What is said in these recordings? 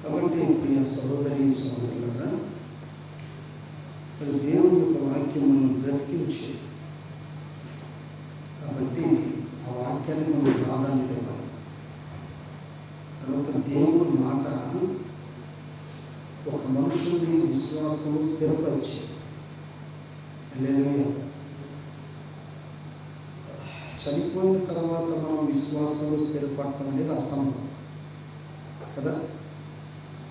కాబట్టి ప్రియ సహోదరి సహోదరులారా, అది దేవుని యొక్క వాక్యం మనం బ్రతికించే, కాబట్టి ఆ వాక్యాన్ని మనం ప్రాధాన్యత ఇవ్వాలి. తర్వాత దేవుని మాట ఒక మనుషుని విశ్వాసము స్థిరపరిచే. చనిపోయిన తర్వాత మనం విశ్వాసంలో స్థిరపడటం అనేది అసంభవం కదా.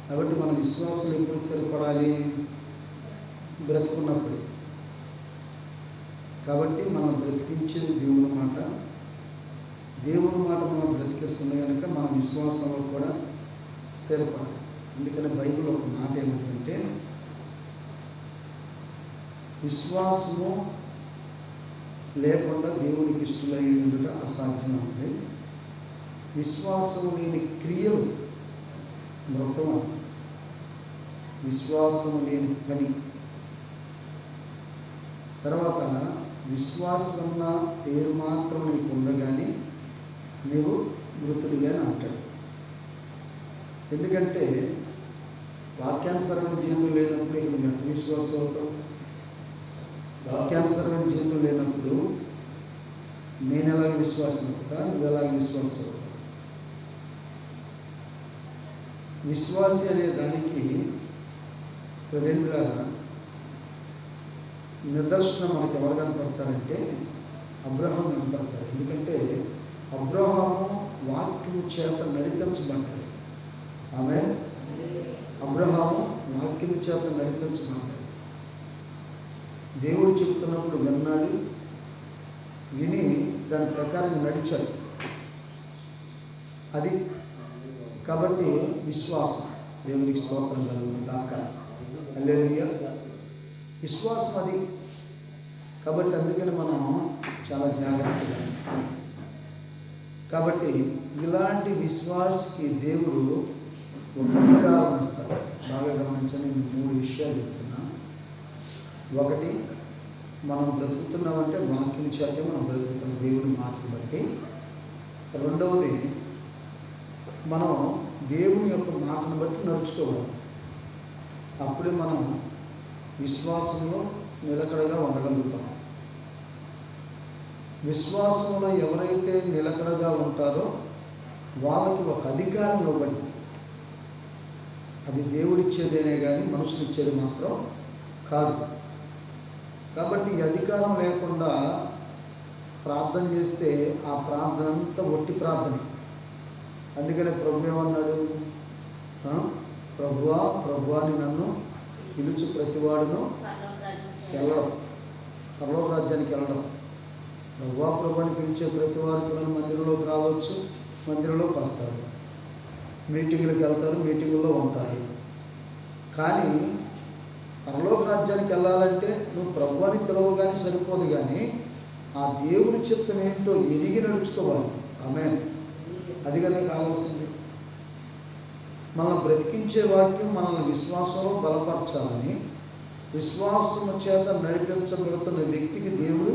కాబట్టి మన విశ్వాసం ఎప్పుడు స్థిరపడాలి? బ్రతుకున్నప్పుడు. కాబట్టి మనం బ్రతికించేది దేవుని మాట. దేవుని మాట మనం బ్రతికిస్తుంది కనుక మన విశ్వాసంలో కూడా స్థిరపడాలి. అందుకని బైబిల్ ఒక మాట ఏమిటంటే, విశ్వాసము లేకుండా దేవునికి ఇష్టలై ఉండుట అసాధ్యం అంటే, విశ్వాసము లేని క్రియలు మృతం, విశ్వాసము లేని పని. తర్వాత విశ్వాసం ఉన్న పేరు మాత్రం నీకు ఉండగానే నీవు మృతుడిగానే అంటాడు. ఎందుకంటే వాక్యానుసరమైన జీవితం లేనప్పుడు ఇక నువ్వు ఎంత విశ్వాసం అవుతావు? వాక్యానుసరమైన జీవితం లేనప్పుడు నేను ఎలాగ విశ్వాసం అవుతా, నువ్వు ఎలాగ విశ్వాసం అవుతావు? విశ్వాసి అనే దానికి ప్రజెంట్గా నిదర్శనం మనకు ఎవరు కనపడతారంటే అబ్రహాము కనపడతారు. ఎందుకంటే అబ్రహాము వాక్యము చేత నడిపించబడ్డాడు. ఆమె అబ్రహాము వాక్యము చేత నడిపించబడ్డాడు. దేవుడు చెప్తున్నప్పుడు విన్నాడు, విని దాని ప్రకారం నడిచాడు. అది కాబట్టి విశ్వాసం. దేవునికి స్తోత్రం కలుగుతుంది దాకా. హల్లెలూయా. విశ్వాసం అది. కాబట్టి అందుకని మనం చాలా జాగ్రత్తగా. కాబట్టి ఇలాంటి విశ్వాసకి దేవుడు ఒక అధికారం ఇస్తాడు. బాగా గమనించని 3 విషయాలు చెప్తున్నా. ఒకటి, మనం బ్రతుకుతున్నామంటే వాక్యం చేత మనం బ్రతుకుతున్నాం దేవుని మాటను బట్టి. రెండవది, మనం దేవుని యొక్క మాటను బట్టి నడుచుకోవాలి. అప్పుడే మనం విశ్వాసంలో నిలకడగా ఉండగలుగుతాం. విశ్వాసంలో ఎవరైతే నిలకడగా ఉంటారో వాళ్ళకి ఒక అధికారం ఇవ్వబడింది. అది దేవుడిచ్చేదేనే కానీ మనుషులు ఇచ్చేది మాత్రం కాదు. కాబట్టి ఈ అధికారం లేకుండా ప్రార్థన చేస్తే ఆ ప్రార్థన అంతా ఒట్టి ప్రార్థనే. అందుకనే ప్రభు ఏమన్నాడు? ప్రభువా ప్రభువాని నన్ను పిలుచు ప్రతివాడును వెళ్ళడం, పరలోక రాజ్యానికి వెళ్ళడం. ప్రభువా ప్రభుని పిలిచే ప్రతివారు కూడా మందిరంలోకి రావచ్చు, మందిరంలోకి వస్తారు, మీటింగులకు వెళ్తారు, మీటింగుల్లో ఉంటారు. కానీ పరలోక రాజ్యానికి వెళ్ళాలంటే నువ్వు ప్రభువాని పిలవగానే సరిపోదు, కానీ ఆ దేవుని చిత్తం ఏంటో ఎరిగి నడుచుకోవాలి. ఆమేన్. అది కదా కావాల్సింది. మనల్ని బ్రతికించే వాక్యం మనల్ని విశ్వాసంలో బలపరచాలని, విశ్వాసము చేత నడిపించబడుతున్న వ్యక్తికి దేవుడు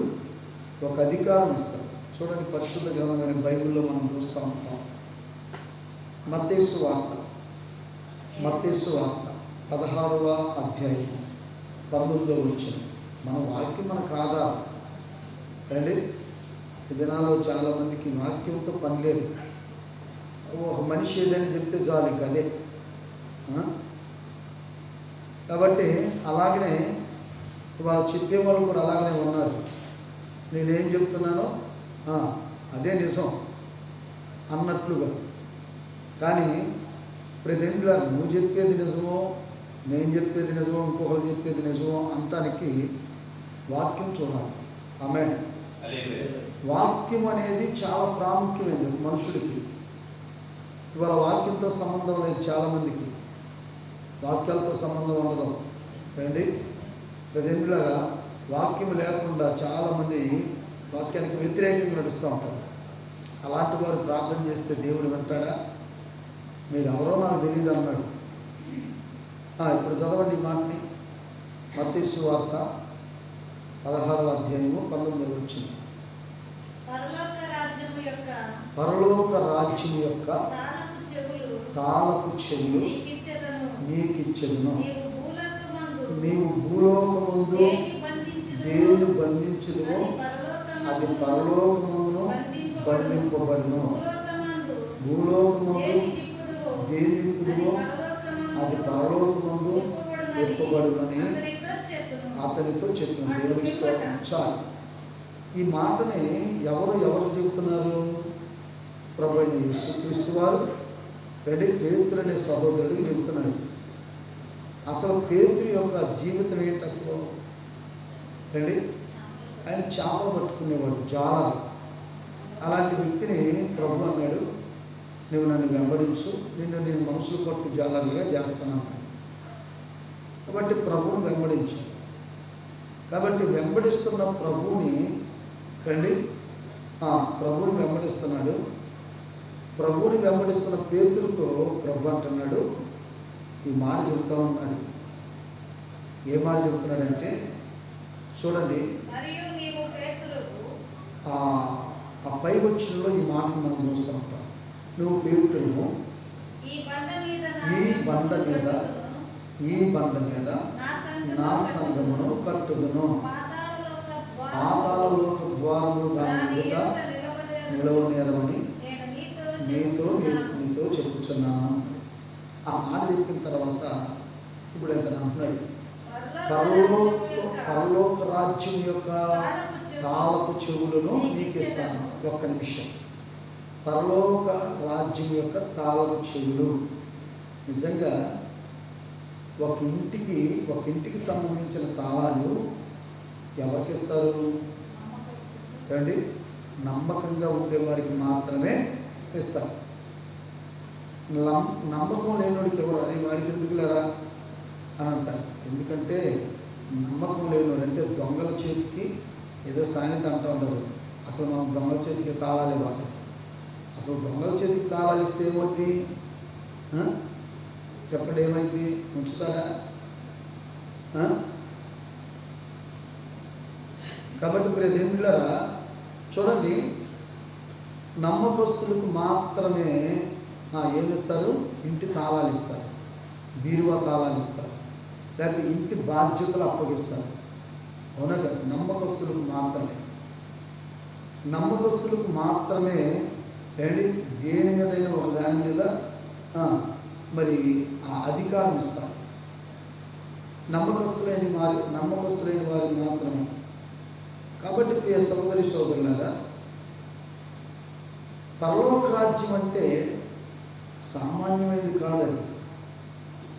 ఒక అధికారం ఇస్తాడు. చూడండి, పరిశుద్ధ గ్రంథమైన బైబిల్లో మనం చూస్తూ ఉంటాం. మత్తయి సువార్త 16వ అధ్యాయం 19వ వచనం. మన వాక్యం మనకు ఆధారం అండి. ఈ దినాల్లో చాలామందికి వాక్యంతో పని లేదు. ఒక మనిషి ఏదని చెప్తే చాలు, ఇంక అదే. కాబట్టి అలాగనే వాళ్ళు చెప్పేవాళ్ళు కూడా అలాగనే ఉన్నారు. నేనేం చెప్తున్నానో అదే నిజం అన్నట్లుగా. కానీ ప్రజెంట్లో నువ్వు చెప్పేది నిజమో, నేను చెప్పేది నిజమో, ఇంకొకరు చెప్పేది నిజమో అనటానికి వాక్యం చూడాలి. ఆమేన్. వాక్యం అనేది చాలా ప్రాముఖ్యమైనది మనుషుడికి. ఇవాళ వాక్యంతో సంబంధం లేదు చాలామందికి, వాక్యాలతో సంబంధం ఉండదు అండి. ప్రజెంట్లాగా వాక్యం లేకుండా చాలామంది వాక్యానికి వ్యతిరేకంగా నడుస్తూ ఉంటారు. అలాంటి వారు ప్రార్థన చేస్తే దేవుడు వింటాడా? మీరు ఎవరో నాకు తెలియదు అన్నాడు. ఇప్పుడు చదవండి ఈ మాటని. మత్తయి సువార్త 16వ అధ్యాయము 19వ వచనం. పరలోక రాజ్యం యొక్క తాళపు చెవులు నీకు ఇచ్చెదను. నీవు భూలోకమందు దేన్ని బంధించుదువో అది పరలోకమును బంధింపబడును. భూలోకమందు దేన్ని విప్పుదువో అది పరలోకమందు విప్పబడునని అతనితో చెప్పిన. దేవునికి స్తోత్రం. చాలు. ఈ మాటని ఎవరు చెబుతున్నారు? ప్రభువైన యేసుక్రీస్తు వారు పేతురు అనే సహోదరుడికి చెబుతున్నాడు. అసలు పేతురు యొక్క జీవితం ఏంటి అసలు? ఆయన చేపలు పట్టుకునేవాడు, జాలరు. అలాంటి వ్యక్తిని ప్రభు అన్నాడు, నువ్వు నన్ను వెంబడించు, నేను మనుషులు పట్టు జాలరులుగా చేస్తున్నాను. కాబట్టి ప్రభువుని వెంబడించు. కాబట్టి వెంబడిస్తున్న ప్రభువుని ప్రభువుని వెంబడిస్తున్నాడు. ప్రభువుని వెంబడిస్తున్న పేతురుతో ప్రభు అంటున్నాడు, ఈ మాట చెబుతూ ఉన్నాడు. ఏ మాట చెబుతున్నాడంటే చూడండి, ఆ పై వచ్చినలో ఈ మాటను మనం చూస్తూ ఉంటాం. నువ్వు పేతురును ఈ బండ మీద నా సంఘమును కట్టుదును, పాతాళలోక ద్వారములు దాని మీద నిలవనేరమని నీతో చెప్పుచున్నాను. ఆ మాట చెప్పిన తర్వాత ఇప్పుడు అతను అంటున్నాడు, పరలోక రాజ్యం యొక్క తాళపు చెవులను నీకు ఇస్తాను. ఒక్క నిమిషం. పరలోక రాజ్యం యొక్క తాళపు చెవులు. నిజంగా ఒక ఇంటికి సంబంధించిన తాళాలు ఎవరికి ఇస్తారు? నమ్మకంగా ఉండేవారికి మాత్రమే ఇస్తారు. నమ్మకం లేనివాడికి ఎవరు అని వాడికి ఎందుకులేరా అని అంటారు. ఎందుకంటే నమ్మకం లేనివాడు అంటే దొంగల చేతికి ఏదో సామెత అంటూ ఉంటారు. అసలు మనం దొంగల చేతికి తాళాలు ఇవ్వాలి. అసలు దొంగల చేతికి తాళాలు ఇస్తే ఏమవుతుంది చెప్పండి? ఏమైంది? ఉంచుతాడా? కాబట్టి ప్రియదేవులారా చూడండి, నమ్మకస్తులకు మాత్రమే ఏమిస్తారు? ఇంటి తాళాలు ఇస్తారు, బీరువా తాళాలు ఇస్తారు, లేకపోతే ఇంటి బాధ్యతలు అప్పగిస్తారు. అవునా కదా? నమ్మకస్తులకు మాత్రమే దేని మీదైనా ఒక దాని మీద మరి ఆ అధికారం ఇస్తారు. నమ్మకస్తులైన వారికి మాత్రమే. కాబట్టి ప్రియ సోదరి సోదరులారా, పరలోక రాజ్యం అంటే సామాన్యమైనది కాదని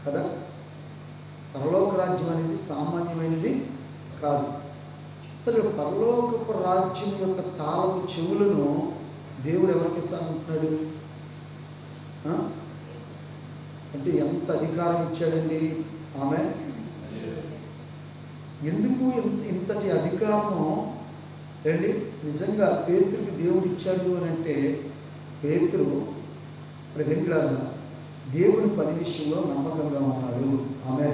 కదా. పరలోక రాజ్యం అనేది సామాన్యమైనది కాదు. మరి పరలోకపు రాజ్యం యొక్క తాళపు చెవులను దేవుడు ఎవరికి ఇస్తానంటున్నాడు? అంటే ఎంత అధికారం ఇచ్చాడండి ఆమె. ఎందుకు ఇంతటి అధికారము నిజంగా పేతురుకి దేవుడు ఇచ్చాడు అని అంటే, పేతురు దేవుని పని విషయంలో నమ్మకంగా ఉన్నాడు. ఆమె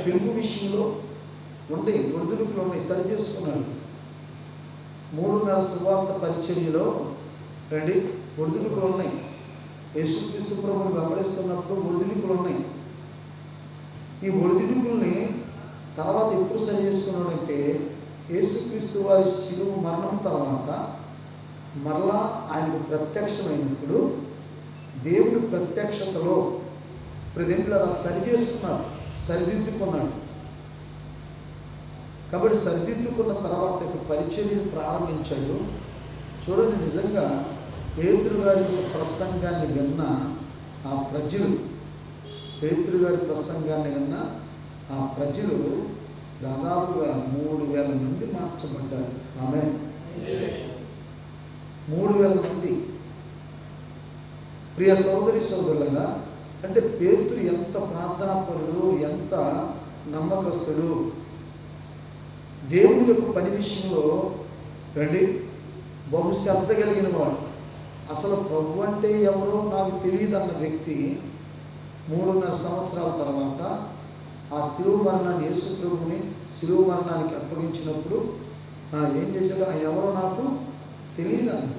పిలుపు విషయంలో ఒడిదుడుకులు ఉన్నాయి, సరి చేసుకున్నాడు. 3 నెలల సువార్త పరిచర్యలో ఒడిదుడుకులు ఉన్నాయి. యేసుక్రీస్తు ప్రభువుని వెంబడిస్తున్నప్పుడు ఒడిదుడుకులు ఉన్నాయి. ఈ ఒడిదుడుకుల్ని తర్వాత ఎప్పుడు సరి చేసుకున్నాడంటే, యేసుక్రీస్తు వారి శిలువ మరణం తర్వాత మరలా ఆయనకు ప్రత్యక్షమైనప్పుడు దేవుని ప్రత్యక్షతలో సరి చేసుకున్నాడు, సరిదిద్దుకున్నాడు. కాబట్టి సరిదిద్దుకున్న తర్వాత పరిచర్యను ప్రారంభించాడు. చూడండి, నిజంగా పేతురు గారి ప్రసంగాన్ని విన్న ఆ ప్రజలు, దాదాపుగా 3000 మంది మార్చబడ్డారు. ఆమె 3000 మంది. ప్రియ సోదరి సోదరులుగా, అంటే పేతురు ఎంత ప్రార్థనాపరుడు, ఎంత నమ్మకస్తుడు. దేవుని యొక్క పని విషయంలో బహుశ్రద్ధ కలిగిన వాడు. అసలు ప్రభు అంటే ఎవరో నాకు తెలియదు అన్న వ్యక్తి 3.5 సంవత్సరాల తర్వాత ఆ శిలువ మరణాన్ని, యేసు ప్రభుని శిలువ మరణానికి అప్పగించినప్పుడు ఏం చేశాడు? ఆయన ఎవరో నాకు తెలియదు అన్నాడు.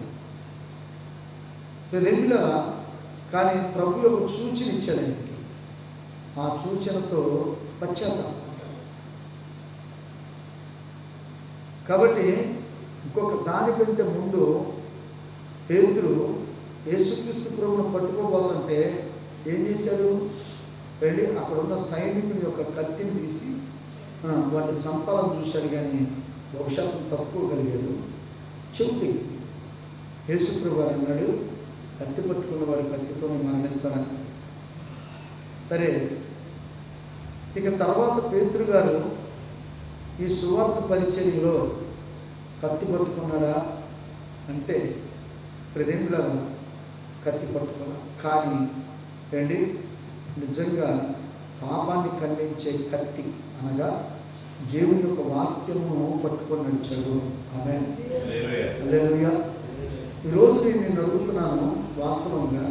కానీ ప్రభు యొక్క సూచన ఇచ్చాడు ఆయనకి. ఆ సూచనతో పశ్చాత్తాపడ్డాడు. కాబట్టి ఇంకొక దానికంటే ముందు పేతురు యేసుక్రీస్తు ప్రభువును పట్టుకోబోతుంటే ఏం చేశాడు? వెళ్ళి అక్కడ ఉన్న సైనికుని యొక్క కత్తిని తీసి వాటిని చంపాలని చూశాడు, కానీ బహుశా తక్కువ కలిగాడు. చెబుతే యేసు ప్రభు అన్నాడు, కత్తి పట్టుకున్నవాడు కత్తితో మరణిస్తాడని. సరే, ఇక తర్వాత పేతురు గారు ఈ సువార్త పరిచర్యలో కత్తి పట్టుకున్నాడా అంటే ప్రదేములా కత్తి పట్టుకున్నా. కానీ ఏంటి, నిజంగా పాపాన్ని ఖండించే కత్తి అనగా దేవుని యొక్క వాక్యము పట్టుకొని నడిచాడు. ఆమేన్. హల్లెలూయా. ఈరోజు నేను అడుగుతున్నాను, వాస్తవంగా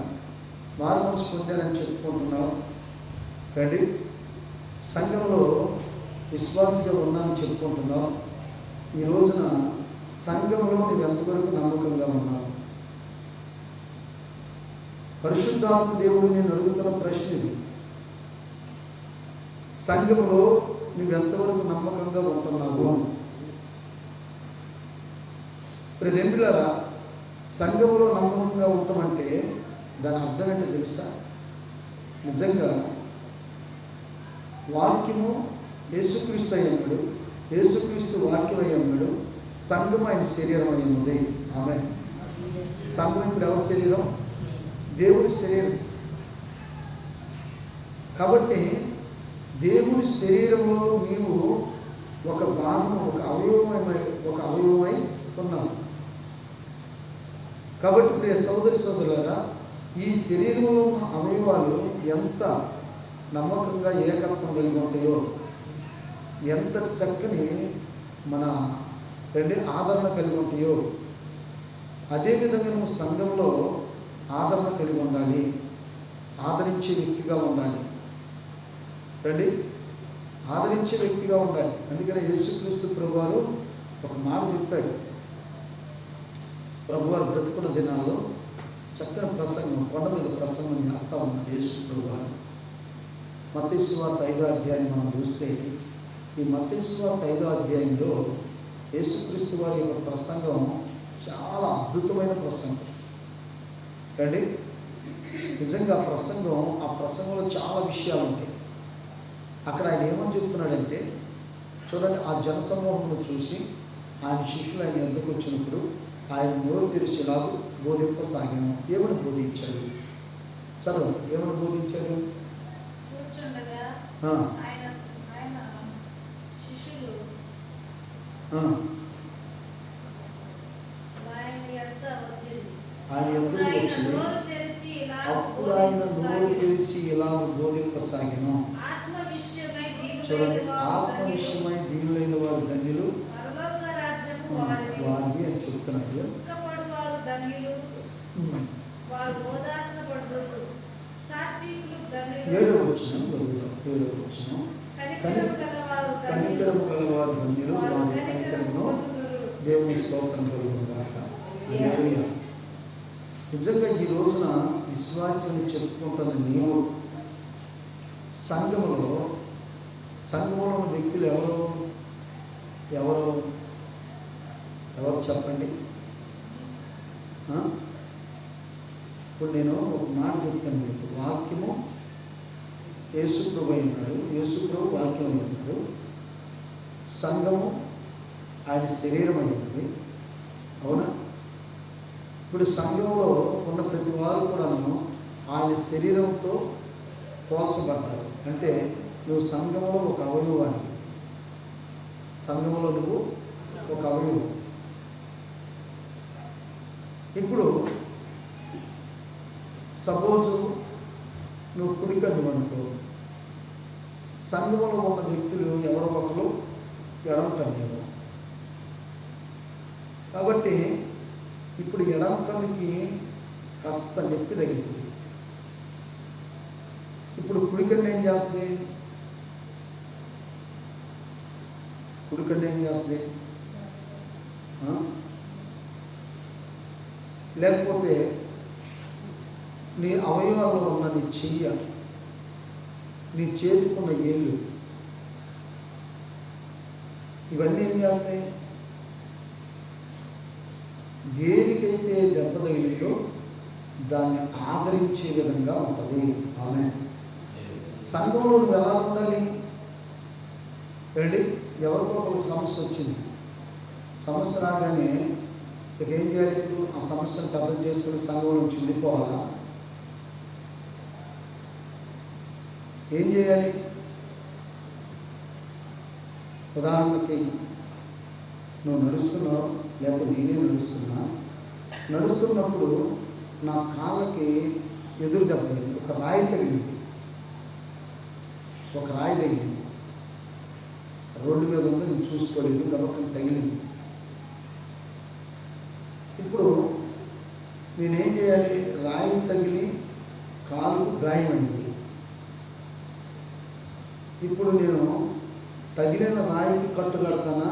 మారు మనసు పొందానని చెప్పుకుంటున్నావు రండి, సంఘంలో విశ్వాసిగా ఉన్నానని చెప్పుకుంటున్నావు. ఈ రోజున సంఘంలో నేను ఎంతవరకు నమ్మకంగా ఉన్నాను? పరిశుద్ధాత్మ దేవుడు నేను అడుగుతున్న ప్రశ్న ఇది. సంఘంలో నువ్వు ఎంతవరకు నమ్మకంగా ఉంటున్నావు? ప్రజెంటులారా, సంఘంలో నమ్మకంగా ఉంటామంటే దాని అర్థం ఏంటో తెలుసా? నిజంగా వాక్యము యేసుక్రీస్తు అయి ఉన్నాడు, యేసుక్రీస్తు వాక్యం అయి ఉన్నాడు, సంఘం ఆయన శరీరం అయి ఉంది. ఆమె సంఘం ఇప్పుడు ఎవరి శరీరం? దేవుని శరీరం. కాబట్టి దేవుని శరీరంలో నీవు ఒక భాగం, ఒక అవయవమై ఉన్నావు. కాబట్టి ప్రియ సోదరి సోదరులారా, ఈ శరీరంలో ఉన్న అవయవాలు ఎంత నమ్మకంగా ఏకత్వం కలిగి ఉంటాయో, ఎంత చక్కని మన ఆదరణ కలిగి ఉంటాయో, అదేవిధంగా నువ్వు సంఘంలో ఆదరణ కలిగి ఉండాలి, ఆదరించే వ్యక్తిగా ఉండాలి. రండి, ఆదరించే వ్యక్తిగా ఉండాలి. అందుకని యేసుక్రీస్తు ప్రభువారు ఒక మాట చెప్పాడు. ప్రభువారు బ్రతుకున్న దినాల్లో చక్కని ప్రసంగం, కొండ మీద ప్రసంగం చేస్తూ ఉన్నాడు యేసు ప్రభువారు. మత్తయి సువార్త 5వ అధ్యాయం మనం చూస్తే, ఈ మత్తయి సువార్త 5వ అధ్యాయంలో యేసుక్రీస్తు వారి యొక్క ప్రసంగం చాలా అద్భుతమైన ప్రసంగం. రండి, నిజంగా ఆ ప్రసంగంలో చాలా విషయాలు ఉంటాయి. అక్కడ ఆయన ఏమని చెప్తున్నాడంటే, చూడండి, ఆ జనసమూహంను చూసి ఆయన శిష్యులు ఆయన ఎందుకు వచ్చినప్పుడు ఆయన నోరు తెరిచేలాగా బోధింపసాగాను. ఏమని బోధించాడు? చదువు, ఏమని బోధించాడు? ఆయన ఎందుకు వచ్చింది? అప్పుడు ఆయన నోరు తెరిచి ఇలా బోధింపసాగాను. చూడండి, ఆత్మ విషయమై దీనులైన వారు ధన్యులు వారిని అని చెప్తున్నారు. 7వ వచనం కనికరము గలవారు ధన్యులు, వారి కనికరమును దేవుని స్తోత్రం కలుగుగాక. హల్లెలూయా. నిజంగా ఈ రోజున విశ్వాసాన్ని చెప్పుకుంటున్న నీవు సంఘములో ఉన్న వ్యక్తులు ఎవరు చెప్పండి. ఇప్పుడు నేను ఒక మాట చెప్తాను మీకు. వాక్యము యేసుప్రభు అయినాడు, యేసుప్రభు వాక్యం అయినాడు, సంఘము ఆయన శరీరం అయినది. అవునా? ఇప్పుడు సంఘంలో ఉన్న ప్రతి వారు కూడాను ఆయన శరీరంతో పోల్చబడ్డారు. అంటే నువ్వు సంఘంలో ఒక అవయవాన్ని, సంఘంలో నువ్వు ఒక అవయవం. ఇప్పుడు సపోజు నువ్వు కుడికన్ను అనుకో, సంఘంలో ఉన్న వ్యక్తులు ఎవరో ఒకరు ఎడమ కన్ను. కాబట్టి ఇప్పుడు ఎడమ కన్నుకి కాస్త నొప్పి తగ్గుతుంది. ఇప్పుడు కుడికన్ను ఏం చేస్తుంది? లేకపోతే నీ అవయవాల్లో ఉన్న నీ చెయ్య నీ చేతికున్న ఏళ్ళు ఇవన్నీ ఏం చేస్తాయి? దేనికైతే దెబ్బ తగిలిందో దాన్ని ఆదరించే విధంగా ఉంటుంది. ఆమె సంఘంలో నువ్వు ఎలా ఉండాలి? ఏంటి, ఎవరికో ఒక సమస్య వచ్చింది. సమస్య రాగానే ఇక ఏం చేయాలి? ఇప్పుడు ఆ సమస్యను అర్థం చేసుకుని సంఘం నుంచి ఉండిపోవాలా? ఏం చేయాలి? ఉదాహరణకి నువ్వు నడుస్తున్నావు, లేకపోతే నేనే నడుస్తున్నప్పుడు నా కాళ్ళకి ఎదురు దెబ్బ తగిలింది, ఒక రాయి తగిలింది. రోడ్డు మీద ఉంది, నేను చూసుకోలేదు, దెబ్బకి తగిలింది. ఇప్పుడు నేనేం చేయాలి? రాయి తగిలి కాలు గాయమైంది. ఇప్పుడు నేను తగిలిన రాయికి కట్టు కడతానా,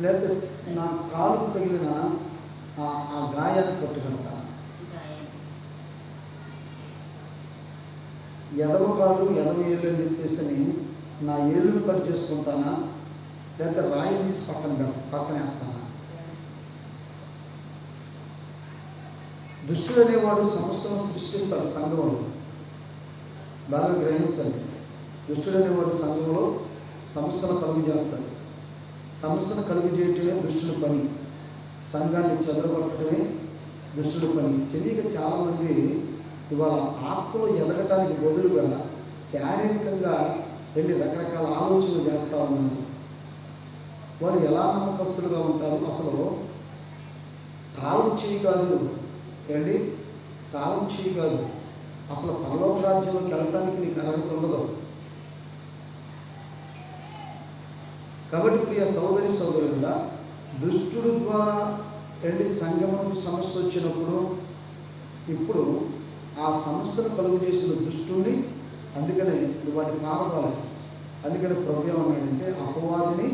లేకపోతే నా కాలుకు తగిలిన ఆ గాయాన్ని కట్టు కడతానా? ఎడమ కాలు ఎడమ ఏళ్ళు అని చెప్పేసి నా ఏళ్ళను కట్ చేసుకుంటానా, లేకపోతే రాయిని తీసి పక్కనేస్తానా? దుష్టుడు అనేవాడు సమస్యను సృష్టిస్తాడు సంఘంలో. బాగా గ్రహించండి. దుష్టుడు అనేవాడు సంఘంలో సమస్యను కలుగు చేస్తాడు. సమస్యను కలుగు చేయటమే దుష్టుడి పని. సంఘాన్ని చెదరగొట్టడమే దుష్టుడి పని. తెలియక చాలామంది ఇవాళ ఆత్మలో ఎదగటానికి బదులుగా శారీరకంగా వెళ్ళి రకరకాల ఆలోచనలు చేస్తూ ఉన్నారు. వాళ్ళు ఎలా నమ్మకస్తులుగా ఉంటారు? అసలు తాళం చేయి కాదు ఏంటి, తాళం చేయి కాదు, అసలు పరలోక రాజ్యంలోకి వెళ్ళటానికి నీకు అర్హత ఉండదు. కాబట్టి ప్రియ సోదరి సోదరుడా, దుష్టుడు ద్వారా ఏంటి సంఘమునకు సమస్య వచ్చినప్పుడు ఇప్పుడు ఆ సమస్యను కలుగు చేసిన దుష్టుడిని, అందుకనే వాటి పారదాలి. అందుకని ప్రభు ఏమన్నాడంటే, అపవాదిని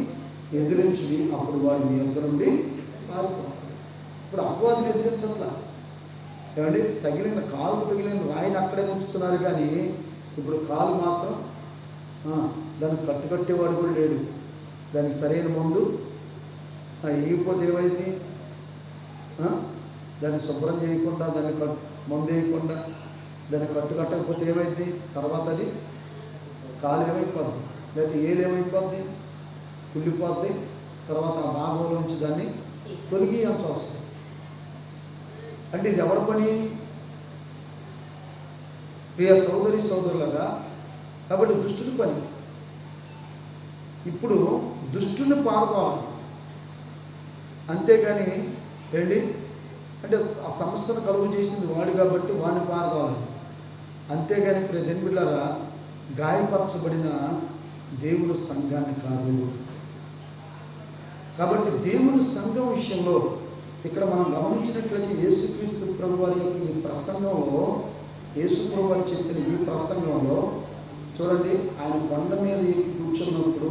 ఎదిరించుడి, అప్పుడు వాడు మీ యొద్ద నుండి పారిపోతాడు. ఇప్పుడు అపవాదిని ఎదిరించట్లా. ఏమండి, కాలుకు తగిలిన రాయిని అక్కడే ఉంచుతున్నారు, కానీ ఇప్పుడు కాలు మాత్రం దాన్ని కట్టుకట్టేవాడు కూడా లేడు. దానికి సరైన మందు వేయకపోతే ఏమైంది? దాన్ని శుభ్రం చేయకుండా, దాన్ని మందు వేయకుండా దాన్ని కట్టకపోతే ఏమైంది? తర్వాత అది కాలు ఏమైపోద్ది, లేకపోతే ఏలు ఏమైపోద్ది, కుళ్ళిపోద్ది. తర్వాత ఆ భాగంలో నుంచి దాన్ని తొలగియాల్సి వస్తుంది. అంటే ఇది ఎవరి పని? ప్రియ సోదరి సోదరులుగా, కాబట్టి దుష్టుని పని. ఇప్పుడు దుష్టుని పారదోలాలి, అంతేగాని ఏంటి అంటే ఆ సమస్యను కలుగు చేసింది వాడు కాబట్టి వాడిని పారదోలాలి. అంతేగాని ఇప్పుడు దెన్బిళ్ళారా గాయపరచబడిన దేవుని సంఘాన్ని కాదు. కాబట్టి దేవుని సంఘం విషయంలో ఇక్కడ మనం గమనించినట్లయితే యేసుక్రీస్తు ప్రభు వారి యొక్క ఈ ప్రసంగంలో, యేసు ప్రభు వారు చెప్పిన ఈ ప్రసంగంలో చూడండి, ఆయన కొండ మీద కూర్చున్నప్పుడు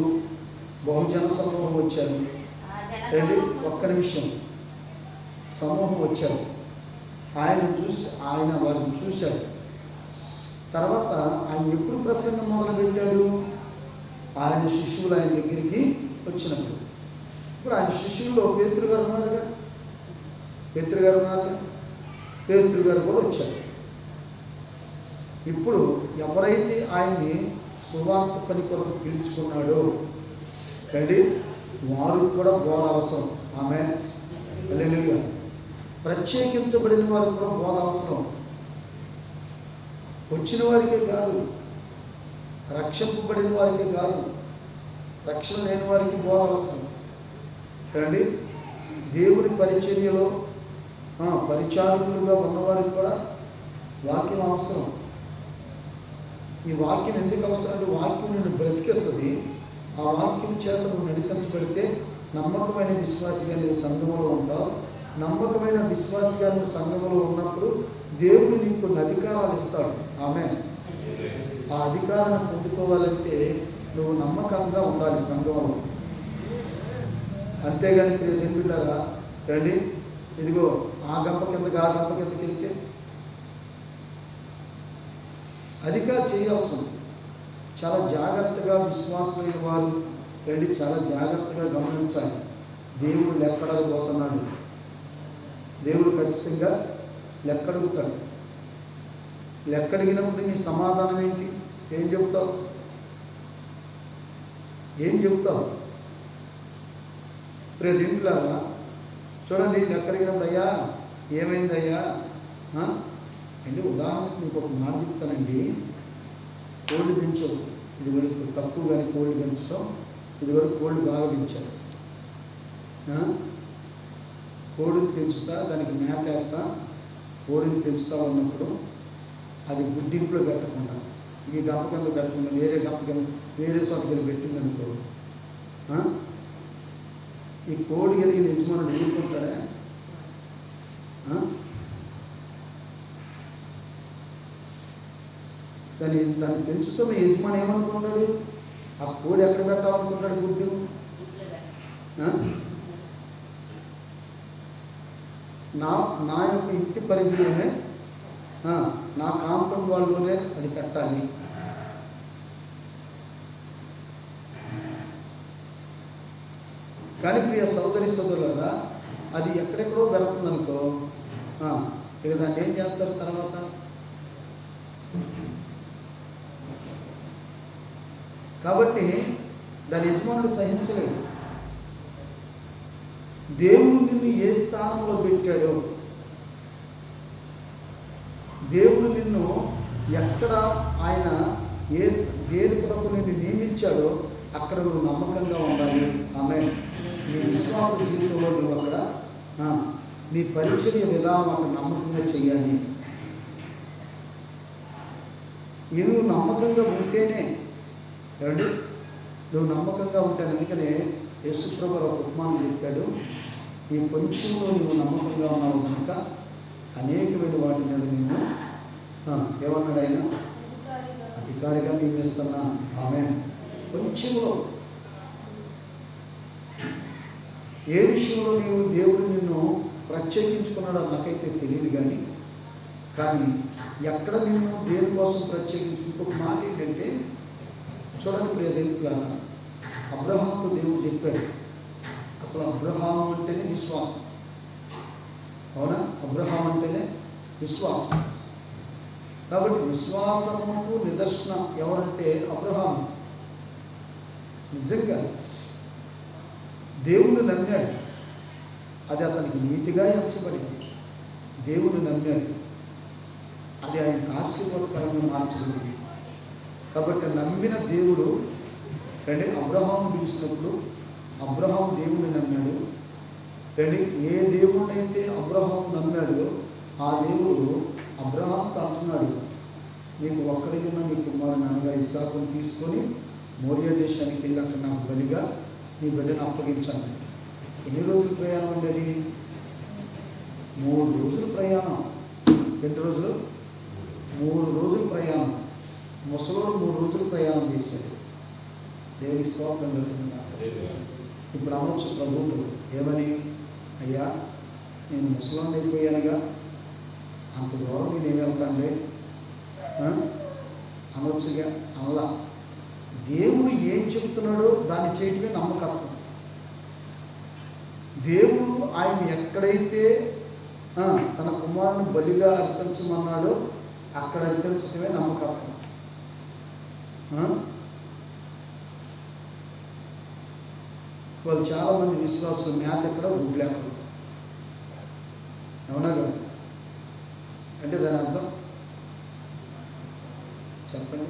బహుజన సమూహం వచ్చారు. రండి, ఒక్క నిమిషం. సమూహం వచ్చారు, ఆయన వారిని చూశాడు. తర్వాత ఆయన ఎప్పుడు ప్రసంగం మొదలుపెట్టాడు? ఆయన శిష్యులు ఆయన దగ్గరికి వచ్చినప్పుడు. ఇప్పుడు ఆయన శిష్యుల్లో పేతురు గారు ఉన్నారుగా, పేతురు గారు కూడా వచ్చారు. ఇప్పుడు ఎవరైతే ఆయన్ని సువార్త పని కొరకు పిలుచుకున్నాడో రండి, వారు కూడా బోధ అవసరం. ఆమేన్, హల్లెలూయా. ప్రత్యేకించబడిన వారు కూడా బోధ అవసరం. వచ్చిన వారికే కాదు, రక్షింపబడిన వారికే కాదు, రక్షణ లేని వారికి బోధ అవసరం. రండి, దేవుని పరిచర్యలో పరిచారకులుగా ఉన్నవారికి కూడా వాక్యం అవసరం. ఈ వాక్యం ఎందుకు అవసరం అంటే, వాక్యం నిన్ను బ్రతికేస్తుంది. ఆ వాక్యం చేత నువ్వు నడిపించబడితే నమ్మకమైన విశ్వాసిగా నువ్వు సంఘములో ఉంటావు. నమ్మకమైన విశ్వాసిగా నువ్వు సంఘములో ఉన్నప్పుడు దేవుడు నీకు కొన్ని అధికారాలు ఇస్తాడు. ఆమేన్. ఆ అధికారాన్ని పొందుకోవాలంటే నువ్వు నమ్మకంగా ఉండాలి సంఘంలో. అంతేగాని ప్రియదేవులారా రండి, ఇదిగో ఆ గంప కిందకి వెళ్తే అదిగా చేయాల్సి ఉంది. చాలా జాగ్రత్తగా విశ్వాసమైన వారు వెళ్ళి చాలా జాగ్రత్తగా గమనించాలి. దేవుడు లెక్కడగబోతున్నాడు. దేవుడు ఖచ్చితంగా లెక్కడుగుతాడు. లెక్కడిగినప్పుడు నీ సమాధానం ఏంటి? ఏం చెప్తావు? ఏం చెప్తావు? ప్రతి ఇంట్లో చూడండి, లెక్కడిగినప్పుడు అయ్యా ఏమైందయ్యా అంటే ఉదాహరణకు మీకు ఒక మాట చెప్తానండి. కోళ్ళు పెంచవు, ఇదివరకు తక్కువ కానీ కోళ్ళు పెంచడం, ఇదివరకు కోళ్ళు బాగా పెంచారు. కోడిని పెంచుతా, దానికి మేత వేస్తా, కోడిని పెంచుతా ఉన్నప్పుడు అది గుడ్డింట్లో పెట్టకుండా, ఈ గంప కింద పెట్టకుండా వేరే గంప కింద వేరే చోటకి పెట్టిందనుకో, ఈ కోడి కలిగిన యజమానుడు ఊరుకుంటాడా? దాన్ని పెంచుతున్న యజమాని ఏమనుకుంటాడు? ఆ కోడి ఎక్కడ పెట్టాలనుకుంటాడు? గుడ్డు నా యొక్క ఇంటి పరిధిలోనే, నా కాంపౌండ్ వాళ్ళలోనే అది పెట్టాలి. కానీ ప్రియ సోదరి సోదరులారా, అది ఎక్కడెక్కడో పెడుతుందనుకో, ఇక దాన్ని ఏం చేస్తారు తర్వాత? కాబట్టి దాని యజమానుడు సహించలేడు. దేవుడు నిన్ను ఏ స్థానంలో పెట్టాడో, దేవుడు నిన్ను ఎక్కడ ఆయన దేని కొరకు నిన్ను నియమించాడో అక్కడ నువ్వు నమ్మకంగా ఉండాలి. ఆమేన్. నీ విశ్వాస జీవితంలో నువ్వు అక్కడ నీ పరిచర్య విధానం అక్కడ నమ్మకంగా చేయాలి. నువ్వు నమ్మకంగా ఉంటేనే ఏమండి, నువ్వు నమ్మకంగా ఉంటాను. అందుకనే యేసుప్రభు ఒక ఉపమానం చెప్పాడు. ఈ కొంచెంలో నువ్వు నమ్మకంగా ఉన్నావు కనుక అనేకమైన వాటి మీద నిన్ను ఏమన్నాడు ఆయన? అధికారిగా నియమిస్తున్నా. ఆమేన్. కొంచెంలో ఏ విషయంలో నీవు దేవుడు నిన్ను ప్రత్యేకించుకున్నాడో నాకైతే తెలియదు, కానీ ఎక్కడ నిన్ను దేనికోసం ప్రత్యేకించుకుంటూ మాట ఏంటంటే, చూడండి ప్రియ దేవులారా, అబ్రహాముతో దేవుడు చెప్పాడు. అసలు అబ్రహాము అంటేనే విశ్వాసం. అవునా? అబ్రహాం అంటేనే విశ్వాసం. కాబట్టి విశ్వాసముకు నిదర్శనం ఎవరంటే అబ్రహాము. నిజంగా దేవుని నమ్మాడు, అది అతనికి నీతిగా ఎంచబడింది. దేవుని నమ్మాడు, అది ఆయనకు ఆశీర్వాదకరంగా మార్చబడింది. కాబట్టి నమ్మిన దేవుడు అంటే అబ్రహాము పిలిచినప్పుడు అబ్రహాము దేవుని నమ్మాడు. అంటే ఏ దేవుడినైతే అబ్రహాము నమ్మాడో ఆ దేవుడు అబ్రహాంతో అంటున్నాడు, నీకు ఒక్కడిగా నీ కుమారుని అనగా ఇస్సాకును తీసుకొని మోరియా దేశానికి వెళ్ళి అక్కడ నాకు బలిగా నీ బిడ్డను అప్పగించాను. ఎన్ని రోజులు ప్రయాణం ఉండేది? 3 రోజులు ప్రయాణం. ఎన్ని రోజులు? 3 రోజులు ప్రయాణం. ముసలోడు 3 రోజులు ప్రయాణం చేశాడు. దేవునికి స్తోత్రం కలుగుతుందా? ఇప్పుడు అనొచ్చు ప్రభుత్వం ఏమని, అయ్యా నేను ముసలోడిని అయిపోయానుగా, అంత దూరం నేనేమి వెళ్తానులే అనొచ్చుగా. అలా దేవుడు ఏం చెబుతున్నాడో దాన్ని చేయటమే నమ్మకత్వం. దేవుడు ఆయన ఎక్కడైతే తన కుమారుని బలిగా అర్పించమన్నాడో అక్కడ అర్పించటమే నమ్మకత్వం. వాళ్ళు చాలామంది విశ్వాసులు మేత ఎక్కడ గుడ్లేకడు. అవునా కదా? అంటే దాని అర్థం చెప్పండి.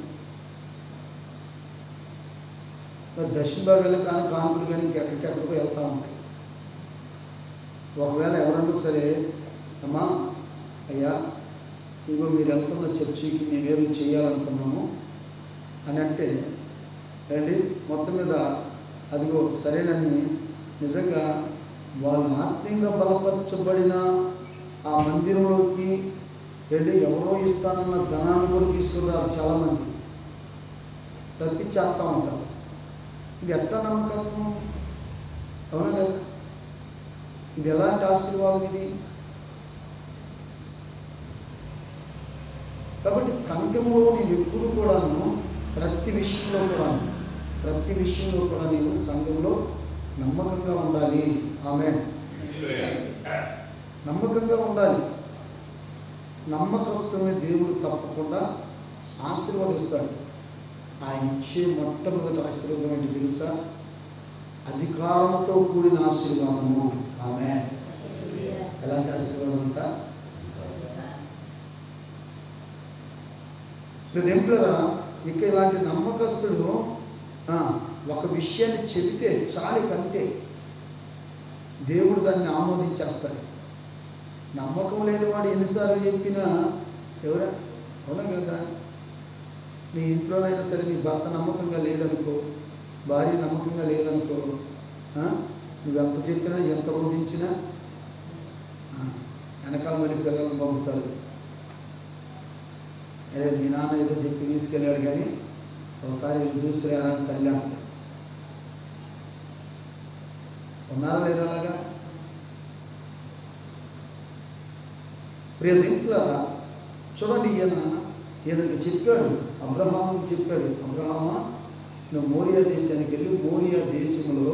మరి దక్షిణ భాగాలు కానీ కానుకలు కానీ ఇంకెక్కడికెక్కడికో వెళ్తూ ఉంటాయి. ఒకవేళ ఎవరన్నా సరే, అమ్మా అయ్యా ఇగో మీరు వెళ్తున్న చర్చికి మేమేదో చేయాలనుకున్నాము అని అంటే, అండి మొత్తం మీద అదిగో సరేనని నిజంగా వాళ్ళు ఆత్మీయంగా బలపరచబడిన ఆ మందిరంలోకి వెళ్ళి ఎవరో ఇస్తానన్న ధనాన్ని కూడా తీసుకురారు. చాలామంది తప్పించేస్తూ ఉంటారు. ఇది ఎట్లా నమ్మకత్వం? అవునా కదా? ఇది ఎలాంటి ఆశీర్వాదం? ఇది కాబట్టి సంఘంలో నేను ఎప్పుడు కూడాను ప్రతి విషయంలో కూడా నేను సంఘంలో నమ్మకంగా ఉండాలి. ఆమేన్. నమ్మకంగా ఉండాలి. నమ్మకస్తుని దేవుడు తప్పకుండా ఆశీర్వదిస్తాడు. ఆయన ఇచ్చే మొట్టమొదటి ఆశీర్వాదం ఏంటి తెలుసా? అధికారంతో కూడిన ఆశీర్వాదము. ఆమేన్. ఎలాంటి ఆశీర్వాదం అంట? ఎంప్లరా ఇక ఇలాంటి నమ్మకస్తుడు ఒక విషయాన్ని చెబితే చాలుకంతే దేవుడు దాన్ని ఆమోదించేస్తాడు. నమ్మకం లేని వాడు ఎన్నిసార్లు చెప్పినా ఎవరా అవునా కదా? నీ ఇంట్లోనైనా సరే నీ భర్త నమ్మకంగా లేదనుకో, భార్య నమ్మకంగా లేదనుకో, నువ్వు ఎంత చెప్పినా ఎంత బోధించినా వెనకాల మరి పిల్లలను పంపుతారు. అదే మీ నాన్న ఏదో చెప్పి తీసుకెళ్ళాడు కానీ ఒకసారి వీళ్ళు చూసి రాని తల్లి అంటారు. ఉన్నారా లేదా అలాగా? ప్రియదేవులారా చూడండి, ఈయనకి చెప్పాడు, అబ్రహాముకి చెప్పాడు, అబ్రహామా నువ్వు మోరియా దేశానికి వెళ్ళి, మోరియా దేశంలో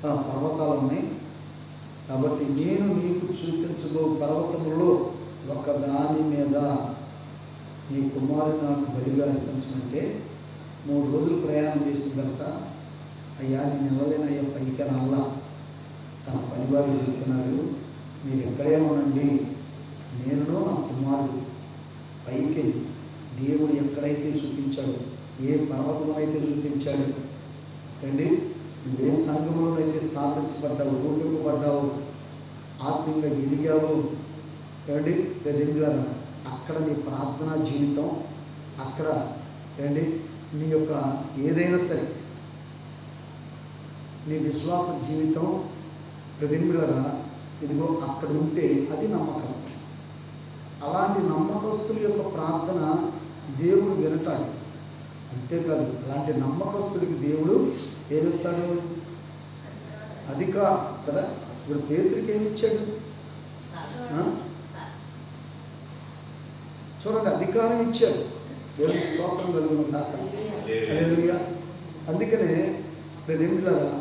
పర్వతాలు ఉన్నాయి కాబట్టి నేను నీకు చూపించబో పర్వతములో ఒక దాని మీద నీ కుమారుడు నాకు బలిగా అర్పించమంటే 3 రోజులు ప్రయాణం చేసిన తర్వాత అయ్యా నేను వెళ్ళలేనయ్యా పైకి అల్లా తన పనివారు చెప్తున్నాడు, మీరు ఎక్కడే ఉండండి, నేను నా కుమారుడు పైకి దేవుడు ఎక్కడైతే చూపించాడు, ఏ పర్వతంలో చూపించాడు అండి, నువ్వే సంఘంలోనైతే స్థాపించబడ్డావు, రూపింపబడ్డావు, ఆత్మీయంగా ఎదిగావు ఏమండి ప్రజలారా, అక్కడ నీ ప్రార్థనా జీవితం, అక్కడ ఏమండి నీ యొక్క ఏదైనా సరే నీ విశ్వాస జీవితం ప్రజలారా ఇదిగో అక్కడ ఉంటే అది నమ్మకం. అలాంటి నమ్మకస్తుల యొక్క ప్రార్థన దేవుడు వినటాడు. అంతేకాదు అలాంటి నమ్మకస్తుడికి దేవుడు ఏమిస్తాడు? అధికారం కదా. ఇప్పుడు పేతురికి ఏమి ఇచ్చాడు? చూడండి, అధికారం ఇచ్చాడు. దేవునికి స్తోత్రం కలుగును కాక. హల్లెలూయా. అందుకనే ప్రేమిలారా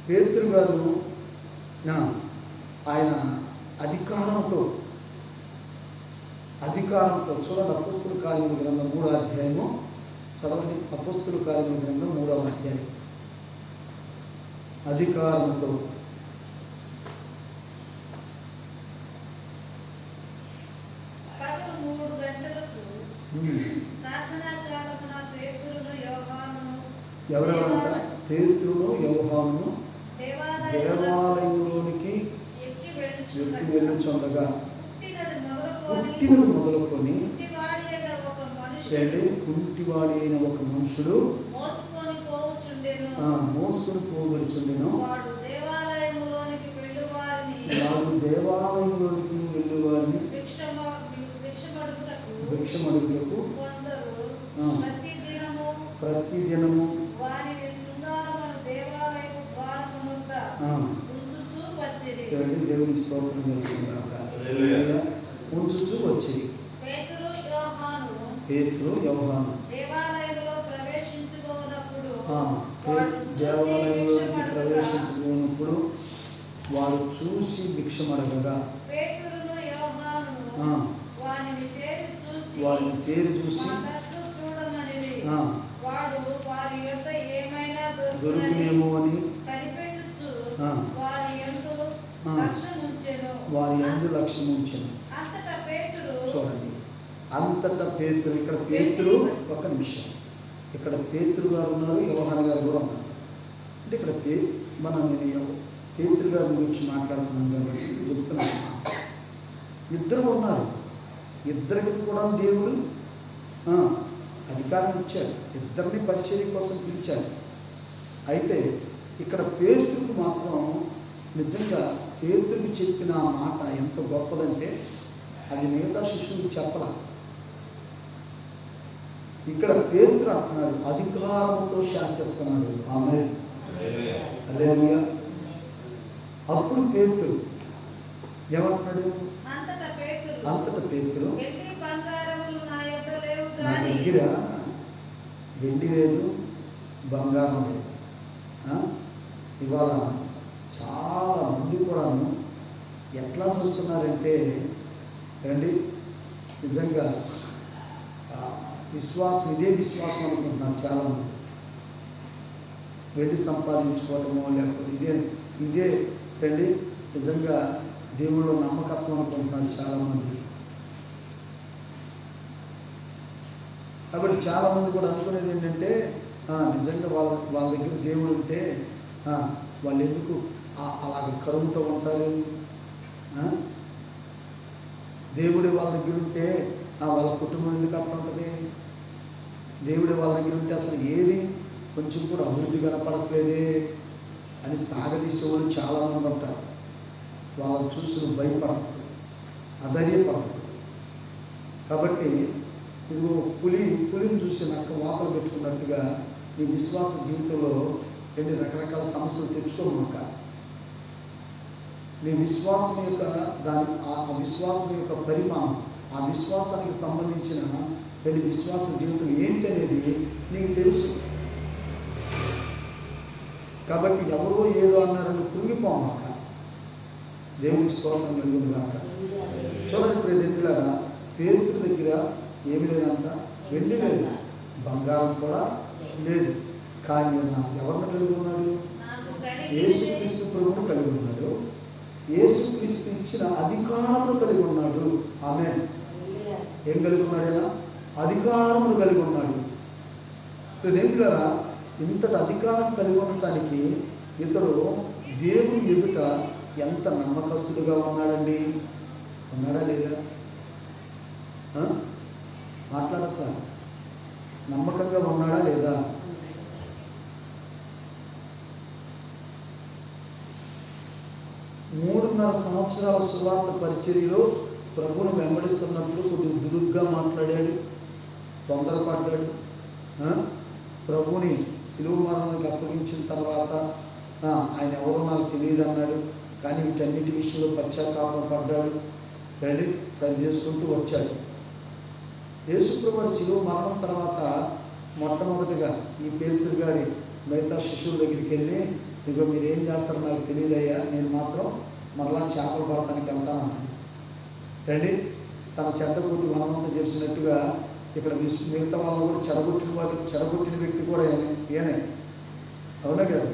పేతురు గారు ఆయన అధికారంతో చూడండి, అపొస్తలుల కార్యముల గ్రంథం 3వ అధ్యాయము చదవండి. అపొస్తలుల కార్యముల గ్రంథం 3వ అధ్యాయం. అధికారంతో ఎవరెవరంట? పేతురును యోహానును దేవాలయంలోనికి ఎక్కి వెళ్ళుచుండగా పుట్టినది మొదలుకొని కుంటివాడి అయిన ఒక మనుషుడు మోసుకొని పోవచ్చుండెను. వాడు దేవాలయంలోనికి వెళ్ళి వారిని భిక్షమడుగుటకు ప్రతి దినము దేవునికి స్తోత్రం కలుగుతుంది. ఉంచుచూ వచ్చి పేతురు యోహాను దేవాలయంలోకి ప్రవేశించుకున్నప్పుడు వారు చూసి భిక్షమడగగా వారిని తేరి చూసి దొరికినేమో అని వారి యందు లక్ష్యం ఉంచెను. చూడండి, అంతటా పేతురు, ఇక్కడ పేతురు ఒక నిమిషం, ఇక్కడ పేతురు గారు ఉన్నారు, యోహాను గారు కూడా ఉన్నారు. అంటే ఇక్కడ నేను పేతురు గారి గురించి మాట్లాడుతున్నాను కాబట్టి చెప్తున్నాను. ఇద్దరు ఉన్నారు, ఇద్దరికి కూడా దేవుడు అధికారం ఇచ్చాడు, ఇద్దరిని పరిచర్య కోసం పిలిచాడు. అయితే ఇక్కడ పేతురుకు మాత్రం నిజంగా పేతురుకి చెప్పిన మాట ఎంత గొప్పదంటే అది మిగతా శిష్యులకు చెప్పలా. ఇక్కడ పేతురు అంటున్నాడు, అధికారంతో శాసిస్తున్నాడు. ఆమేన్. హల్లెలూయా. అప్పుడు పేతురు ఏమంటున్నాడు? అంతటా పేతురు దగ్గర వెండి లేదు, బంగారం లేదు. ఇవాళ చాలా మంది కూడాను ఎట్లా చూస్తున్నారంటే రండి, నిజంగా విశ్వాసం ఇదే విశ్వాసం అనుకుంటున్నారు చాలామంది. వెండి సంపాదించుకోవటము లేకపోతే ఇదే రండి నిజంగా దేవుళ్ళు నమ్మకత్వం అనుకుంటున్నారు చాలామంది. కాబట్టి చాలామంది కూడా అనుకునేది ఏంటంటే నిజంగా వాళ్ళ దగ్గర దేవుడు ఉంటే వాళ్ళు ఎందుకు అలాగ కరువుతో ఉంటారు? దేవుడు వాళ్ళ దగ్గర ఉంటే వాళ్ళ కుటుంబం ఎందుకు అట్లా ఉంటుంది? దేవుడు వాళ్ళ దగ్గర ఉంటే అసలు ఏది కొంచెం కూడా అభివృద్ధి కనపడట్లేదే అని సాగదీసేవాళ్ళు చాలామంది ఉంటారు. వాళ్ళని చూసి భయపడదు, అధైర్యపడదు. కాబట్టి ఇదిగో పులిని చూసి నక్క వాతలు పెట్టుకున్నట్టుగా నీ విశ్వాస జీవితంలో ఎన్ని రకరకాల సమస్యలు తెచ్చుకోమాక. నీ విశ్వాసం యొక్క ఆ విశ్వాసం యొక్క పరిమాణం, ఆ విశ్వాసానికి సంబంధించిన విశ్వాస జీవితం ఏంటి అనేది నీకు తెలుసు. కాబట్టి ఎవరో ఏదో అన్నారని కృంగిపోమాక. దేవునికి స్తోత్రం కలుగును గాక. చూడండి ప్రియలారా, పేతురు దగ్గర ఏమి లేదంట, వెండి లేదు, బంగారం కూడా లేదు. కానీ ఎవరిని కలిగి ఉన్నాడు? యేసుక్రీస్తు ప్రభువును కలిగి ఉన్నాడు. యేసుక్రీస్తు ఇచ్చిన అధికారమును కలిగి ఉన్నాడు. ఆమేన్. ఏం కలిగి ఉన్నాడైనా? అధికారమును కలిగి ఉన్నాడు. దేవులారా, ఇంతటి అధికారం కలిగి ఉండటానికి ఇతడు దేవుని ఎదుట ఎంత నమ్మకస్తుడుగా ఉన్నాడండి. ఉన్నాడా లేదా? మాట్లాడక నమ్మకంగా ఉన్నాడా లేదా? మూడున్నర సంవత్సరాల సువార్త పరిచర్యలో ప్రభువును వెంబడిస్తున్నప్పుడు కొద్దిగా దుడుగ్గా మాట్లాడాడు, తొందరపడ్డాడు. ప్రభుని శిలువ మరణానికి అప్పగించిన తర్వాత ఆయన ఎవరో నాకు తెలియదు అన్నాడు. కానీ వీటన్నిటి విషయంలో పశ్చాత్తాపం పడ్డాడు. వెళ్ళి సరి చేసుకుంటూ వచ్చాడు. యేసుప్రభువు శిలువ మరణం తర్వాత మొట్టమొదటిగా ఈ పేతురు గారి మిగతా శిష్యుల దగ్గరికి వెళ్ళి, ఇక మీరు ఏం చేస్తారో నాకు తెలియదయ్యా, నేను మాత్రం మరలా చేపలు పడటానికి వెళ్తాను. రండి, తన చెడ్డ బుద్ధి మనమంతా చేసినట్టుగా ఇక్కడ మిగతా వాళ్ళు కూడా చెడగొట్టిన వ్యక్తి కూడా ఏనే. అవునా కదా?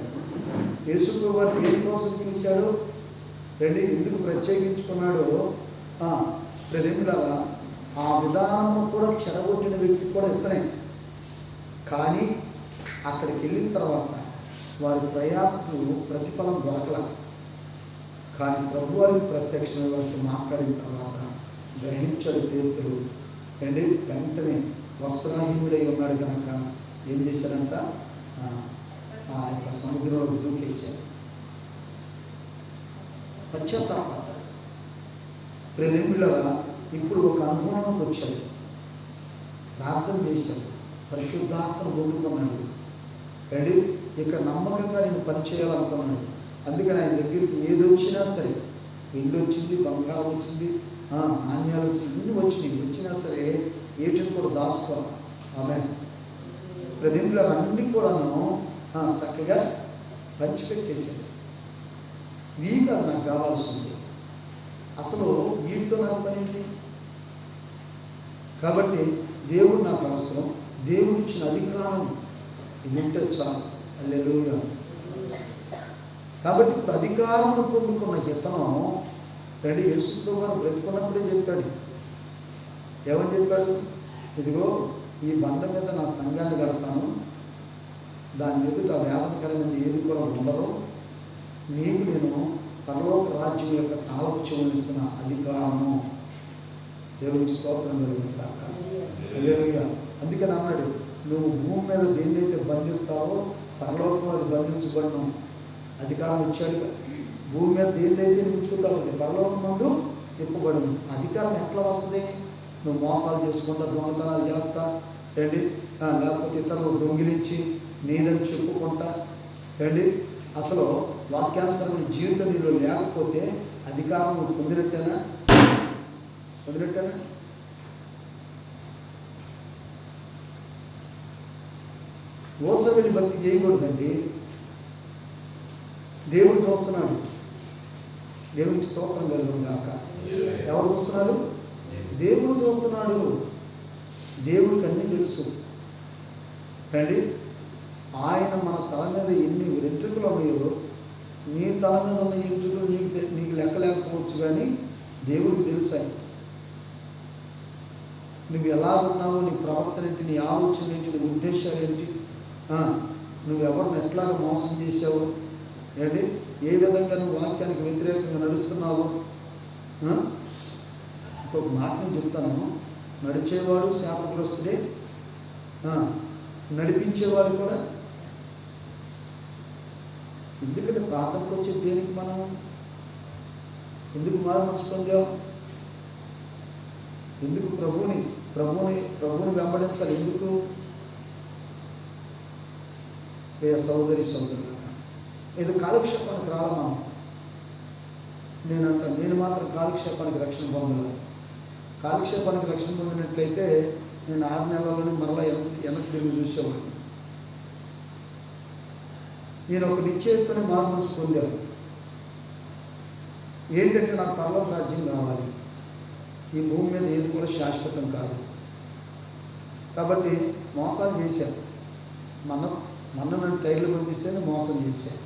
యేసుప్రభువు వారిని ఏం కోసం పిలిచాడు? రండి, ఎందుకు ప్రత్యేకించుకున్నాడో ప్రేమిలారా, ఆ విధానం కూడా చెడగొట్టిన వ్యక్తి కూడా ఇతనే. కానీ అక్కడికి వెళ్ళిన తర్వాత వారి ప్రయాసకు ప్రతిఫలం దొరకల. కానీ ప్రభు వారికి ప్రత్యక్షమైన వారితో మాట్లాడిన తర్వాత గ్రహించాడు పేతురు. రండి, వెంటనే వస్త్రహీనుడై ఉన్నాడు కనుక ఏం చేశాడంట? ఆ యొక్క సముద్రంలో దూకేశాడు. పశ్చాత్తాపడ్డాడు. ప్రేమిలారా, ఇప్పుడు ఒక అనుభవానికి వచ్చాడు. ప్రార్థన చేశాడు, పరిశుద్ధాత్మను పొందుకున్నాడు. రండి, ఇక నమ్మకంగా నేను పని చేయాలనుకున్నాడు. అందుకని ఆయన దగ్గరికి ఏది వచ్చినా సరే, వెండి వచ్చింది, బంగారం వచ్చింది, నాణ్యాలు వచ్చింది, అన్నీ వచ్చినా సరే ఏటిని కూడా దాచుకోవాలి. ఆమె ప్రతిలో అన్నీ కూడాను చక్కగా పంచిపెట్టేశాడు. వీగా నాకు కావాల్సింది, అసలు వీటితో నాకు పని ఏంటి? కాబట్టి దేవుడు నాకు అవసరం, దేవుడు ఇచ్చిన అధికారం ఇది ఉంటే చాలు. హల్లెలూయా. కాబట్టి ఇప్పుడు అధికారమును పొందుకున్న ఇతను రెడీ యేసుప్రభువు వారు బ్రతుకున్నప్పుడే చెప్పాడు. ఏమని చెప్పాడు? ఇదిగో ఈ బండ మీద నా సంఘాన్ని కడతాను, దాని ఎదుట వేదనకరమైనది ఏది కూడా ఉండదు, నీకు నేను పరలోక రాజ్యం యొక్క తాళపు చెవులు ఇస్తున్న అధికారము. దేవునికి స్తోత్రం కలుగుతాక. హల్లెలూయా. అందుకని అన్నాడు, నువ్వు భూమి మీద దేన్నైతే బంధిస్తావో పరలోకం అది బంధించబడను అధికారం ఇచ్చాడు. భూమి మీద దేన్నైతే నింపుతావు పరలోకం ముందు తిప్పబడను. అధికారం ఎట్లా వస్తుంది? నువ్వు మోసాలు చేసుకుంటా, దొంగతనాలు చేస్తా, ఏంటి, లేకపోతే ఇతరులు దొంగిలించి నీదని చెప్పుకుంటా, ఏంటి, అసలు వాక్యానుసరమైన జీవితం నీలో లేకపోతే అధికారం నువ్వు పొందినట్టేనా? ఓసవెల్లి భక్తి చేయకూడదండి. దేవుడు చూస్తున్నాడు. దేవునికి స్తోత్రం కలుగును గాక. ఎవరు చూస్తున్నారు? దేవుడు చూస్తున్నాడు. దేవుడికి అన్నీ తెలుసు అండి. ఆయన మన తల మీద ఎన్ని వెంట్రుకలు ఉన్నాయో, నీ తల మీద ఉన్న వెంట్రుకలు నీకు లెక్క లేకపోవచ్చు, కానీ దేవుడికి తెలుసు. ఆయన నువ్వు ఎలా ఉన్నావు, నీ ప్రవర్తన ఏంటి, నీ ఆలోచన ఏంటి, నీ ఉద్దేశాలు ఏంటి, నువ్వు ఎవరిని ఎట్లాగా మోసం చేసావు ఏంటి, ఏ విధంగా నువ్వు వాక్యానికి వ్యతిరేకంగా నడుస్తున్నావు. ఇంకొక మాట నేను చెప్తాను. నడిచేవాడు శాపగ్రస్తుడే, నడిపించేవాడు కూడా. ఎందుకంటే ప్రార్థనకు వచ్చే దేనికి మనం ఎందుకు మారు మనసు పొందాం? ఎందుకు ప్రభువుని వెంబడించాలి? ఎందుకు? సోదరి సోదరులు, ఇది కాలక్షేపానికి రాలా. నేను మాత్రం కాలక్షేపానికి రక్షణ పొందలేదు. కాలక్షేపానికి రక్షణ పొందినట్లయితే నేను 6 నెలల్లోనే మరలా వెనక్కి తిరిగి చూసేవాడిని. నేను ఒక నిశ్చయితని మారు మనసు పొందాను. ఏంటంటే నాకు పరలోక రాజ్యం కావాలి. ఈ భూమి మీద ఏది కూడా శాశ్వతం కాదు. కాబట్టి మోసాలు చేశాను. నన్ను టైర్లు పంపిస్తేనే మోసం చేశాను.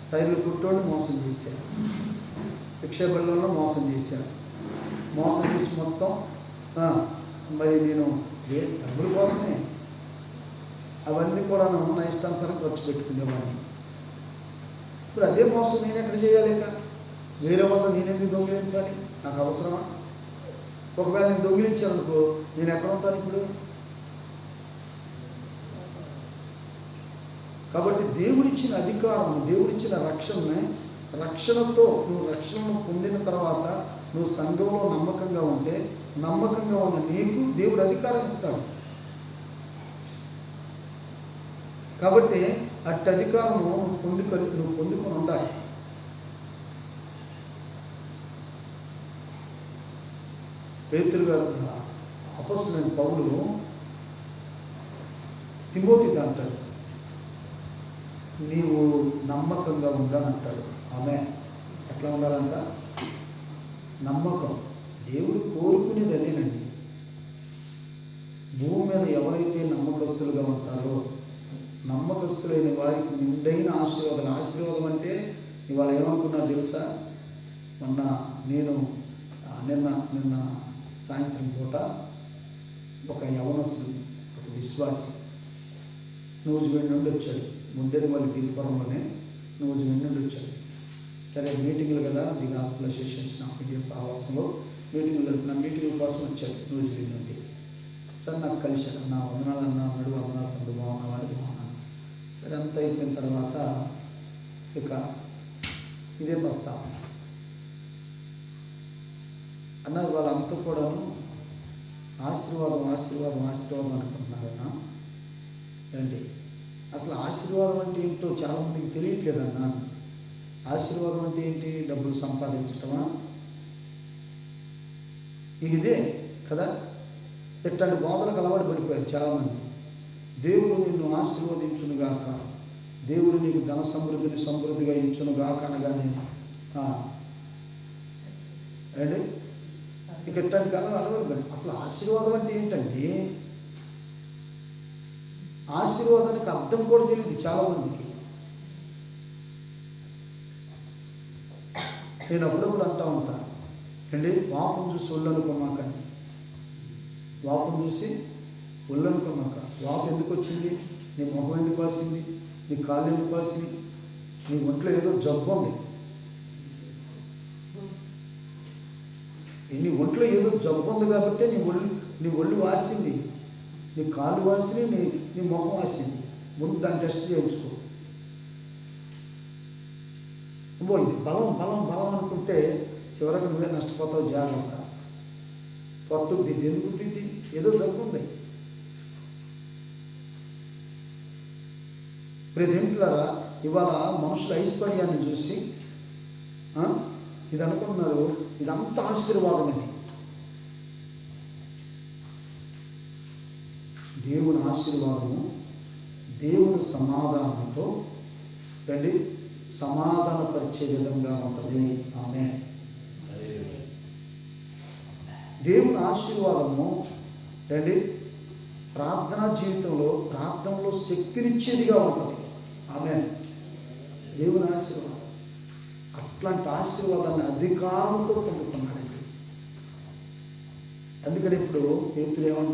టైర్లు కుట్టోని మోసం చేశాను. భిక్షాబళ్ళంలో మోసం చేశాను. మోసం చేసి మొత్తం మరి నేను డబ్బుల కోసమే అవన్నీ కూడా నా ఇష్టానుసారం ఖర్చు పెట్టుకునేవాడిని. ఇప్పుడు అదే మోసం నేను ఎక్కడ చేయాలేక? వేరే వాళ్ళు నేనెందుకు దొంగిలించాలి? నాకు అవసరమా? ఒకవేళ నేను దొంగిలించాను అనుకో, నేను ఎక్కడ ఉంటాను ఇప్పుడు? కాబట్టి దేవుడిచ్చిన అధికారం, దేవుడిచ్చిన రక్షణతో నువ్వు రక్షణను పొందిన తర్వాత నువ్వు సంఘంలో నమ్మకంగా ఉంటే, నమ్మకంగా ఉన్న నీకు దేవుడు అధికారం ఇస్తాడు. కాబట్టి అట్టి అధికారము నువ్వు పొందుకొని ఉండాలి. పేతురు గారు అపొస్తలుడైన పౌలు తిమోతితో అంటాడు, నీవు నమ్మకంగా ఉండాలంటాడు. ఆమె ఎట్లా ఉండాలంట? నమ్మకం. దేవుడు కోరుకునేది అదేనండి. భూమి మీద ఎవరైతే నమ్మకస్తులుగా ఉంటారో, నమ్మకస్తులైన వారికి నిండైన ఆశీర్వాదం అంటే ఇవాళ ఏమనుకున్నా తెలుసా? నిన్న సాయంత్రం పూట ఒక యవనస్తుడు, ఒక విశ్వాసి నూజివీడు నుండి వచ్చాడు. ఉండేది వాళ్ళు తిరుపురంలోనే. నూజివీడు నుండి వచ్చాడు. సరే మీటింగ్లు కదా, the gospel association of India సహవాసంలో మీటింగ్ల కోసం వచ్చాడు నూజివీడు నుండి. సరే నాకు కలిశాడు. నా వందనాలు అన్నాడు. వందనాలు తమ్ముడు, బాగున్నాడు, బాగున్నాను. సరే అంతా అయిపోయిన తర్వాత ఇక ఇదే ప్రస్తావన అన్నారు. వాళ్ళంతా కూడాను ఆశీర్వాదం అనుకుంటున్నారన్నా. ఏంటి అసలు ఆశీర్వాదం అంటే ఏంటో చాలామందికి తెలియట్లేదన్నా. ఆశీర్వాదం అంటే ఏంటి? డబ్బులు సంపాదించటమా? ఇదే కదా. ఇట్లాంటి బోధలకు అలవాటు పడిపోయారు చాలామంది. దేవుడు నిన్ను ఆశీర్వదించునుగాక, దేవుడు నీకు ధన సమృద్ధిగా ఇచ్చునుగాక అనగానే అండి ఇక ఇట్లాంటి కాలం అలవాటు పడి. అసలు ఆశీర్వాదం అంటే ఏంటండి? ఆశీర్వాదానికి అర్థం కూడా తెలియదు చాలామందికి. నేను అప్పుడప్పుడు అంటూ ఉంటా అండి, వాపం చూసి ఒళ్ళనుకోమాకని. వాపం చూసి ఒళ్ళనుకోమాక. వాపు ఎందుకు వచ్చింది? నీ మొహం ఎందుకు వాసింది? నీ కాళ్ళు ఎందుకు వాసింది? నీ ఒంట్లో ఏదో జబ్బు ఉంది. నీ ఒంట్లో ఏదో జబ్బు ఉంది కాబట్టి నీ ఒళ్ళు వాసింది, నీ కాళ్ళు వాసింది, నీ మొహం వాసింది. ముందు దాన్ని టెస్ట్ చేయించుకో. ఇది బలం అనుకుంటే చివరికి నువ్వే నష్టపోతావు. జాగ్రత్త. పొట్టు దీన్ని ఎందుకు పుట్టింది? ఏదో జబ్బు ఉంది. ప్రేమికులారా, ఇవాళ మనుషుల ఐశ్వర్యాన్ని చూసి ఇది అనుకుంటున్నారు ఇదంతా ఆశీర్వాదమని. దేవుని ఆశీర్వాదము, దేవుని సమాధానంతో రండి సమాధానపరిచే విధంగా ఉంటుంది. ఆమె దేవుని ఆశీర్వాదము రండి ప్రార్థనా జీవితంలో, ప్రార్థనలో శక్తినిచ్చేదిగా ఉంటుంది. ఆమె దేవుని ఆశీర్వాదం అట్లాంటి ఆశీర్వాదాన్ని అధికారంతో పొందుకున్నాడండి. అందుకని ఇప్పుడు పేతురు ఏమన్నా